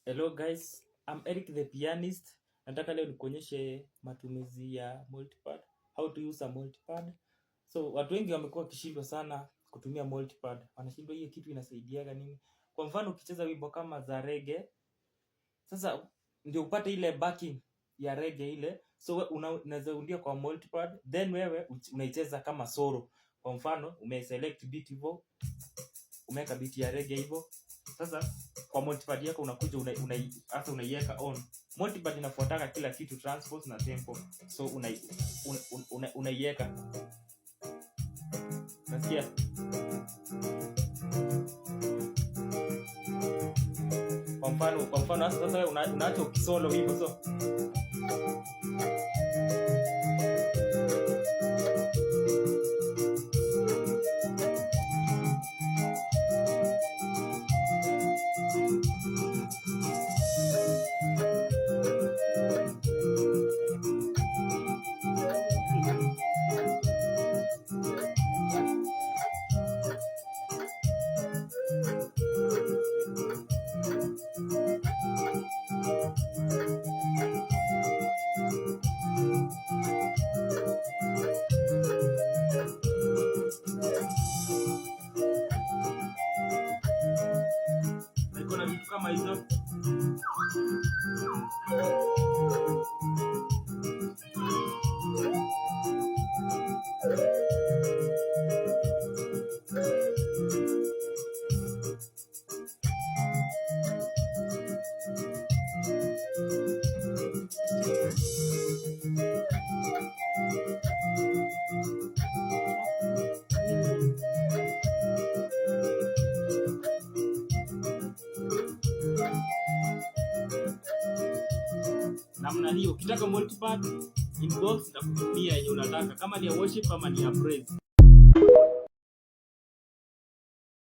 Hello guys, I'm Eric the pianist. Nataka leo nikuonyeshe matumizi ya multipad, how to use a multipad. So watu wengi wamekuwa wakishindwa sana kutumia multipad. Wanashindwa hiyo kitu inasaidiaga nini? Kwa mfano ukicheza wimbo kama za reggae, sasa ndio upate ile backing ya reggae ile. So unaweza undia kwa multipad, then wewe unaicheza kama solo. Kwa mfano umeselect beat hivyo, umeweka beat ya reggae hivyo. Sasa kwa multipad yako unakuja hata unaiweka on. Multipad inafuataka kila kitu, transpose na tempo. So unaiweka. Nasikia? Kwa mfano sasa unaacha ukisolo hivyo so. Kuna vitu kama hizo. Namna hiyo, ukitaka multipad inbox na kutumia yenye unataka, kama ni ya worship kama ni ya praise.